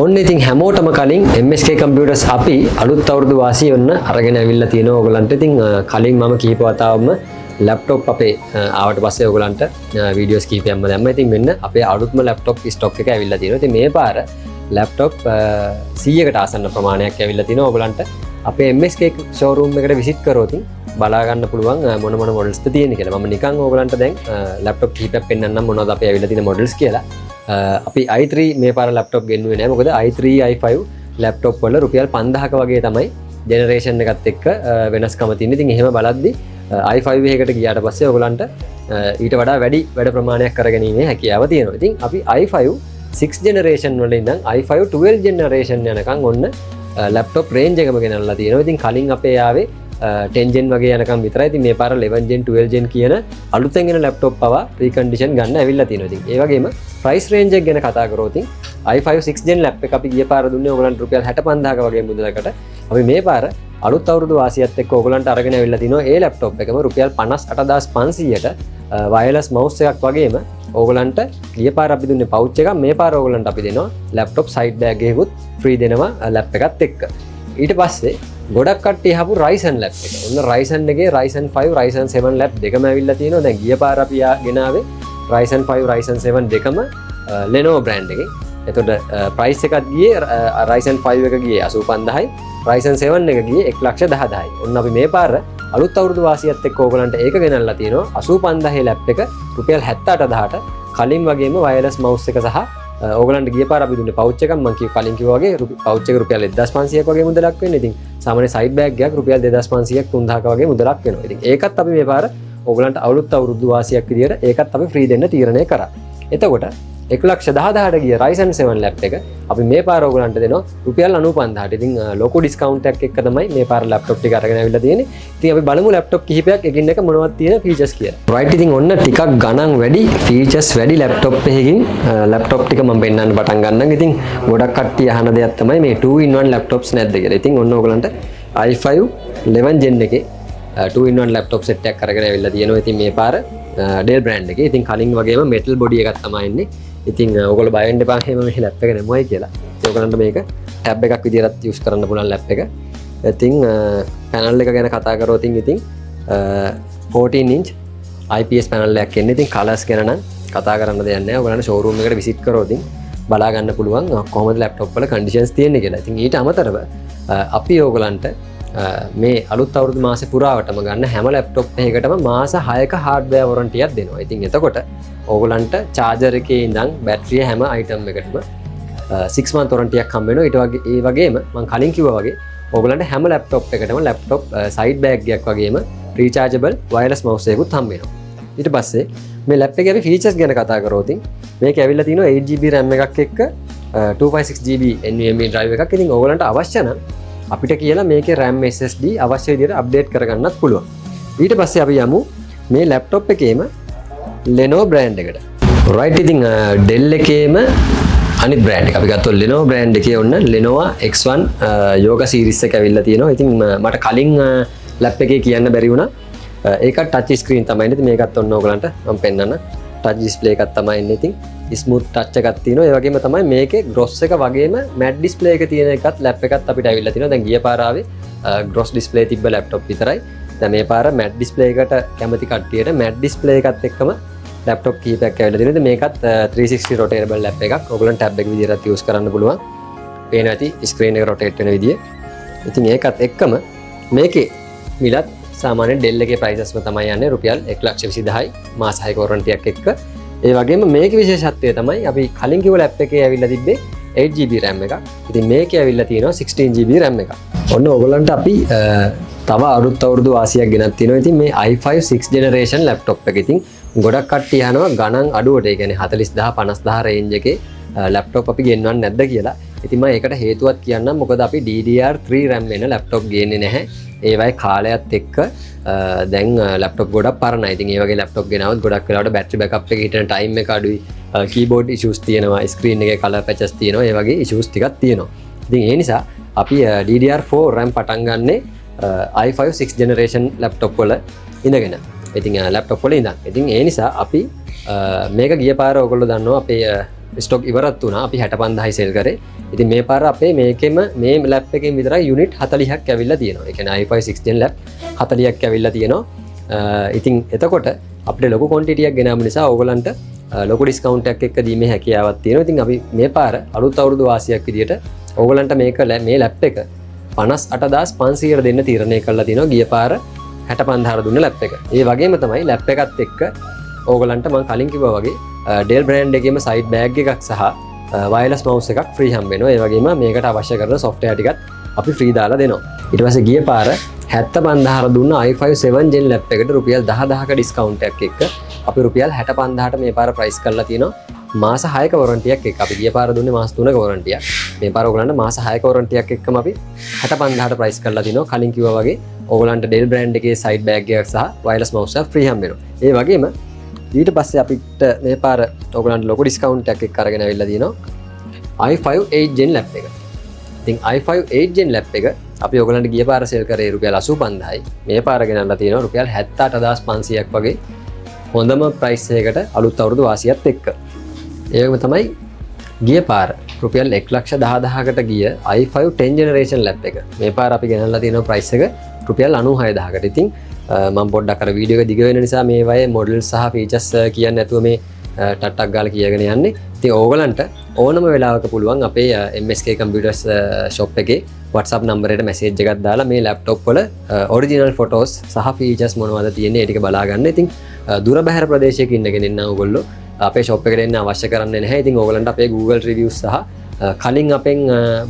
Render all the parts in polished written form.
ඔන්න ඉතින් හැමෝටම කලින් MSK Computers අපි අලුත් අවුරුදු වාසිය වෙන්න අරගෙන ඇවිල්ලා තිනවා ඔයගලන්ට. ඉතින් කලින් මම කීප වතාවම ලැප්ටොප් අපේ ආවට පස්සේ ඔයගලන්ට වීඩියෝස් කීපයක්ම දැම්මා. ඉතින් මෙන්න අපේ අලුත්ම ලැප්ටොප් ස්ටොක් එක ඇවිල්ලා තිනවා. ඉතින් මේ පාර ලැප්ටොප් 100කට ආසන්න ප්‍රමාණයක් ඇවිල්ලා තිනවා ඔයගලන්ට. අපේ MSK showroom එකට visit කරොත් බලා ගන්න පුළුවන් මොන මොන models ද තියෙන්නේ කියලා. මම නිකන් ඔයගලන්ට දැන් ලැප්ටොප් කීපයක් පෙන්නන්නම් මොනවද අපේ ඇවිල්ලා තියෙන models කියලා. අපි i3 මේ පාර ලැප්ටොප් ගෙන්නුවේ නැහැ. මොකද i3 i5 ලැප්ටොප් වල රුපියල් 5000ක වගේ තමයි ජෙනරේෂන් එකත් එක්ක වෙනස්කම තියෙන්නේ. ඉතින් එහෙම බලද්දි i5 එකකට ගියාට පස්සේ ඔයගලන්ට ඊට වඩා වැඩි වැඩ ප්‍රමාණයක් කරගැනීමේ හැකියාව තියෙනවා. ඉතින් අපි i5 6 ජෙනරේෂන් වල ඉඳන් i5 12 ජෙනරේෂන් යනකම් ඔන්න ලැප්ටොප් රේන්ජ් එකම ගෙනල්ලා තියෙනවා. ඉතින් කලින් අපේ ආවේ 10 gen වගේ යනකම් විතරයි. ඉතින් මේ පාර 11 gen 12 gen කියන අලුතෙන් එන ලැප්ටොප් පවා රීකන්ඩිෂන් ගන්න ඇවිල්ලා තියෙනවා. ඉතින් ඒ වගේම ප්‍රයිස් රේන්ජ් එක ගැන කතා කරොත් i5 6 gen ලැප් එක අපි ගිය පාර දුන්නේ ඔයගලන්ට රුපියල් 65000ක වගේ මුදලකට. අපි මේ පාර අලුත් අවුරුදු වාසියත් එක්ක ඔයගලන්ට අරගෙන ඇවිල්ලා තිනවා. ඒ ලැප්ටොප් එකම රුපියල් 58500ට වයර්ලස් මවුස් එකක් වගේම ඔයගලන්ට ගිය පාර අපි දුන්නේ පවුච් එකක්. මේ පාර ඔයගලන්ට අපි දෙනවා ලැප්ටොප් සයිඩ් බෑග් එකකුත් ෆ්‍රී දෙනවා ලැප් එකත් එක්ක. ඊට පස්සේ ගොඩක් කට්ටිය හපු Ryzen ලැප් එක. ඔන්න Ryzen එකේ Ryzen 5 Ryzen 7 ලැප් දෙකම ඇවිල්ලා තිනවා. දැන් ගිය පාර අපි ගෙනාවේ Ryzen 5 Ryzen 7 දෙකම Lenovo brand එකේ. එතකොට ප්‍රයිස් එකත් ගියේ Ryzen 5 එක ගියේ 85000යි, Ryzen 7 එක ගියේ 110000යි. ඔන්න අපි මේ පාර අලුත් අවුරුදු වාසියත් එක්ක ඕගලන්ට ඒක ගෙනල්ලා තිනවා 85000 ලැප් එක රුපියල් 78000ට. කලින් වගේම වයර්ලස් මවුස් එක සහ ඕගලන්ට ගිය පාර අපි දුන්නේ පවුච් එකක්. මම කලින් කිව්වා වගේ පවුච් එක රුපියල් 1500ක් වගේ මුදලක් වෙන්නේ. ඉතින් සාමාන්‍ය සයිඩ් බෑග් එකක් රුපියල් 2500ක් 3000ක වගේ මුදලක් වෙනවා. ඉතින් ඒකත් අපි මේ පාර ඕගලන්ට අලුත් අවුරුදු වාසියක් විදියට ඒකත් අපි ෆ්‍රී දෙන්න තීරණය කරා. එතකොට 110000ට ගිය Ryzen 7 ලැප් එක අපි මේ පාර ඕගලන්ට දෙනවා රුපියල් 95000ට. ඉතින් ලොකු ඩිස්කවුන්ට් එකක් එක්ක තමයි මේ පාර ලැප්ටොප් ටික අරගෙන ආවිල්ලා තියෙන්නේ. ඉතින් අපි බලමු ලැප්ටොප් කිහිපයක් එකින් එක මොනවද තියෙන ෆීචර්ස් කියලා. රයිට් ඉතින් ඔන්න ටිකක් ගණන් වැඩි ෆීචර්ස් වැඩි ලැප්ටොප් එකකින් ලැප්ටොප් ටික මම පෙන්නන්න පටන් ගන්නම්. ඉතින් ගොඩක් කට්ටිය අහන දෙයක් තමයි මේ 2-in-1 ලැප්ටොප්ස් නැද්ද කියලා. ඉතින් ඔන්න ඕගලන්ට i5 11 gen එකේ 2-in-1 ලැප්ටොප් සෙට් එකක් අරගෙන ආවිල්ලා තියෙනවා. ඉතින් මේ පාර Dell brand එකේ. ඉතින් කලින් වගේම metal body එකක් තමයි එන්නේ. ඉතින් ඔයගොල්ලෝ බය වෙන්න එපා එහෙම මේ ලැප් එක නෙමෙයි කියලා. ඒ ඔයගලන්ට මේක ටැබ් එකක් විදිහට යූස් කරන්න පුළුවන් ලැප් එක. ඉතින් පැනල් එක ගැන කතා කරොත් ඉතින් 14 inch IPS පැනල් එකක් එන්නේ. ඉතින් කලර්ස් ගැන නම් කතා කරන්න දෙයක් නැහැ. ඔයගලන්ට ෂෝරූම් එකට විසිට් කරොත් බලා ගන්න පුළුවන් කොහොමද ලැප්ටොප් වල කන්ඩිෂන්ස් තියෙන්නේ කියලා. ඉතින් ඊට අමතරව අපි ඔයගලන්ට මේ අලුත් අවුරුදු මාසේ පුරාවටම ගන්න හැම ලැප්ටොප් එකකටම මාස 6ක හાર્ඩ්වෙයාර් වොරන්ටියක් දෙනවා. ඉතින් එතකොට ඕගලන්ට චාර්ජර් එකේ ඉඳන් බැටරිය හැම අයිටම් එකකටම 6 month වොරන්ටියක් හම්බ වෙනවා. ඊට වගේ ඒ වගේම මම කලින් කිව්වා වගේ ඕගලන්ට හැම ලැප්ටොප් එකකටම ලැප්ටොප් සයිඩ් බෑග් එකක් වගේම රීචාර්ජබල් වයර්ලස් මවුස් එකකුත් හම්බ වෙනවා. ඊට පස්සේ මේ ලැප් එකේ අපි ෆීචර්ස් ගැන කතා කරොත් මේක ඇවිල්ලා තිනවා 8GB RAM එකක් එක්ක 256GB NVMe drive එකක්. ඉතින් ඕගලන්ට අවශ්‍ය නම් අපිට කියලා මේකේ RAM SSD අවශ්‍ය විදිහට අප්ඩේට් කරගන්නත් පුළුවන්. ඊට පස්සේ අපි යමු මේ ලැප්ටොප් එකේම Lenovo brand එකට. right ඉතින් Dell එකේම අනිත් brand එක අපි ගත්තොත් Lenovo brand එකේ ඔන්න Lenovo X1 Yoga series එක ඇවිල්ලා තියෙනවා. ඉතින් මට කලින් ලැප් එකේ කියන්න බැරි වුණා. ඒක touch screen තමයි. ඉතින් මේකත් ඔන්න ඕගලන්ට මම පෙන්නන්න. touch display එකක් තමයි ඉන්නේ. ඉතින් smooth touch එකක් තියෙනවා. ඒ වගේම තමයි මේකේ gross එක වගේම matte display එක තියෙන එකත් ලැප් එකත් අපිට ඇවිල්ලා තියෙනවා. දැන් ගිය පාර ආවේ gross display තිබ්බ ලැප්ටොප් විතරයි. දැන් මේ පාර matte display එකට කැමති කට්ටියට matte display එකත් එක්කම ලැප්ටොප් කීපයක් ඇවිල්ලා තියෙනවා. මේකත් 360 rotatable ලැප් එකක්. ඔයගොල්ලන් ටැබ් එක විදිහට යූස් කරන්න පුළුවන්. පේන ඇති ස්ක්‍රීන් එක rotate වෙන විදිය. ඉතින් ඒකත් එක්කම මේකේ මිලත් සාමාන්‍ය Dell එකේ ප්‍රයිසස්ම තමයි යන්නේ රුපියල් 120000යි මාස 6ක වොරන්ටියක් එක්ක. ඒ වගේම මේකේ විශේෂත්වය තමයි අපි කලින් කිව්ව ලැප් එකේ ඇවිල්ලා තිබ්බේ 8GB RAM එකක්. ඉතින් මේකේ ඇවිල්ලා තියෙනවා 16GB RAM එකක්. ඔන්න ඔයගොල්ලන්ට අපි තව අලුත් අවුරුදු වාසියක් ගෙනත් තියෙනවා. ඉතින් මේ i5 6 generation laptop එක ඉතින් ගොඩක් කට්ටිය අහනවා ගණන් අඩුවට, ඒ කියන්නේ 40000 50000 රේන්ජ් එකේ ලැප්ටොප් අපි ගෙන්වන්නේ නැද්ද කියලා. ඉතින් මම ඒකට හේතුවක් කියන්නම්. මොකද අපි DDR3 RAM වෙන ලැප්ටොප් ගේන්නේ නැහැ. ඒවයි කාලයත් එක්ක දැන් ලැප්ටොප් ගොඩක් පරණයි. ඉතින් ඒ වගේ ලැප්ටොප් ගෙනාවොත් ගොඩක් වෙලාවට බැටරි බෑකප් එක හිටින ටයිම් එක අඩුයි, කීබෝඩ් ඉෂුස් තියෙනවා, ස්ක්‍රීන් එකේ කලර් පැචස් තියෙනවා, ඒ වගේ ඉෂුස් ටිකක් තියෙනවා. ඉතින් ඒ නිසා අපි DDR4 RAM පටන් ගන්නේ i5 6 generation ලැප්ටොප් වල ඉඳගෙන. ඉතින් ලැප්ටොප් වල ඉඳන්. ඉතින් ඒ නිසා අපි මේක ගිය පාර ඔයගොල්ලෝ දන්නවා අපේ ස්ටොක් ඉවරත් වුණා. අපි 65000යි සෙල් කරේ. ඉතින් මේ පාර අපේ මේකෙම මේ ලැප් එකෙන් විතරයි යුනිට් 40ක් ඇවිල්ලා තියෙනවා. ඒ කියන්නේ i5 6th gen ලැප් 40ක් ඇවිල්ලා තියෙනවා. ඉතින් එතකොට අපිට ලොකු ක්වොන්ටිටි එකක් ගෙනාවු නිසා ඕගලන්ට ලොකු ඩිස්කවුන්ට් එකක් එක්ක දීමේ හැකියාවක් තියෙනවා. ඉතින් අපි මේ පාර අලුත් අවුරුදු වාසියක් විදියට ඕගලන්ට මේක මේ ලැප් එක 58500 දෙන්න තීරණය කරලා තියෙනවා. ගිය පාර 65000 දුන්න ලැප් එක. ඒ වගේම තමයි ලැප් එකත් එක්ක ඕගලන්ට මම කලින් කිව්වා වගේ ඩෙල් බ්‍රෑන්ඩ් එකේම සයිඩ් බෑග් එකක් සහ වයර්ලස් මවුස් එකක් ෆ්‍රී හම්බ වෙනවා. ඒ වගේම මේකට අවශ්‍ය කරන සොෆ්ට්වෙයාර් ටිකත් අපි ෆ්‍රී දාලා දෙනවා. ඊට පස්සේ ගිය පාර 75000 දුන්න i5 7 gen ලැප් එකට රුපියල් 10000ක ඩිස්කවුන්ට් එකක් එක්ක අපි රුපියල් 65000ට මේ පාර ප්‍රයිස් කරලා තිනවා. මාස 6ක වොරන්ටියක් එක්ක. අපි ගිය පාර දුන්නේ මාස 3ක වොරන්ටියක්. මේ පාර ඕගලන්ට මාස 6ක වොරන්ටියක් එක්කම අපි 65000ට ප්‍රයිස් කරලා තිනවා. කලින් කිව්වා වගේ ඕගලන්ට ඩෙල් බ්‍රෑන්ඩ් එකේ සයිඩ් බෑග් එකක් සහ වයර්ලස් මවුස් එකක් ෆ්‍රී හම්බ වෙනවා. ඒ වගේම ඊට පස්සේ අපිට මේ පාර ඕගලන්ට ලොකු ඩිස්කවුන්ට් එකක් එක්ක අරගෙන අවිල්ලා තියෙනවා i5 8 gen ලැප් එක. ඉතින් i5 8 gen ලැප් එක අපි ඕගලන්ට ගිය පාර සෙල් කරේ රුපියල් 85000යි. මේ පාර ගෙනල්ලා තියෙනවා රුපියල් 78500ක් වගේ හොඳම ප්‍රයිස් එකකට අලුත් අවුරුදු වාසියත් එක්ක. ඒකම තමයි ගිය පාර රුපියල් 110000කට ගිය i5 10 generation ලැප් එක. මේ පාර අපි ගෙනල්ලා තියෙන ප්‍රයිස් එක රුපියල් 96000කට. ඉතින් මම පොඩ්ඩක් අර වීඩියෝ එක දිග වෙන නිසා මේ වගේ මොඩල්ස් සහ ෆීචර්ස් කියන්නේ නැතුව මේ ටට්ටක් ගාලා කියගෙන යන්නේ. ඉතින් ඕගලන්ට ඕනම වෙලාවක පුළුවන් අපේ MSK Computers shop එකේ WhatsApp number එකට message එකක් දාලා මේ laptop වල original photos සහ features මොනවද තියෙන්නේ ඒ ටික බලා ගන්න. ඉතින් දුර බැහැර ප්‍රදේශයක ඉන්නගෙන ඉන්න ඕගොල්ලෝ අපේ shop එකට එන්න අවශ්‍ය කරන්නේ නැහැ. ඉතින් ඕගලන්ට අපේ Google reviews සහ කලින් අපෙන්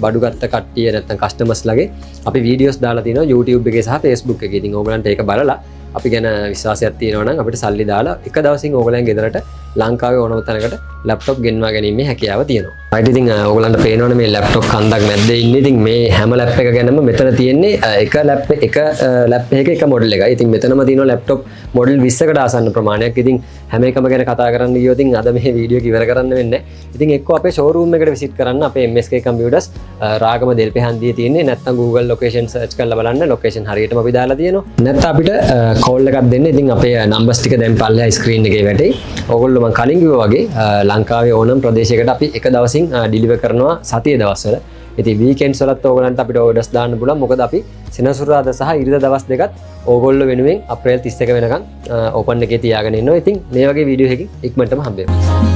බඩු ගත්ත කට්ටිය නැත්නම් කස්ටමර්ස් ලගේ අපි වීඩියෝස් දාලා තියෙනවා YouTube එකේ සහ Facebook එකේ. ඉතින් ඕගලන්ට ඒක බලලා අපි ගැන විශ්වාසයක් තියෙනවා නම් අපිට සල්ලි දාලා එක දවසින් ඕගලයන් ගෙදරට ලංකාවේ ඕනම තැනකට ලැප්ටොප් ගෙන්වා ගැනීමේ හැකියාව තියෙනවා. right ඉතින් ඕගලන්ට පේනවනේ මේ ලැප්ටොප් කන්දක් මැද්ද ඉන්නේ. ඉතින් මේ හැම ලැප් එක ගැනම මෙතන තියෙන්නේ එක ලැප් එකක එක මොඩල් එකයි. ඉතින් මෙතනම තියෙනවා ලැප්ටොප් මොඩල් 20කට ආසන්න ප්‍රමාණයක්. ඉතින් හැම එකම ගැන කතා කරන්න ගියොත් ඉතින් අද මේ වීඩියෝ එක ඉවර කරන්න වෙන්නේ නැහැ. ඉතින් එක්ක අපේ ෂෝරූම් එකට විසිට් කරන්න අපේ MSK Computers රාගම දෙල්පේ හන්දියේ තියෙන්නේ. නැත්නම් Google location search කරලා බලන්න location හරියටම අපි දාලා තියෙනවා. නැත්නම් අපිට කෝල් එකක් දෙන්න. ඉතින් අපේ numbers ටික දැන් පල්ලෙහා screen එකේ වැටෙයි. ඕගොල්ලෝ මම කලින් කිව්වා වගේ ලංකාවේ ඕනම ප්‍රදේශයකට අපි එක දවසින් ඩිලිවර් කරනවා සතියේ දවස්වල. ඉතින් වීකෙන්ඩ්ස් වලත් ඕගලන්ට අපිට ඕඩර්ස් දාන්න පුළුවන්. මොකද අපි සෙනසුරාදා සහ ඉරිදා දවස් දෙකත් ඕගොල්ලෝ වෙනුවෙන් අප්‍රේල් 31 වෙනකන් ඕපන් එකේ තියාගෙන ඉන්නවා. ඉතින් මේ වගේ වීඩියෝ එකකින් ඉක්මනටම හම්බ වෙනවා.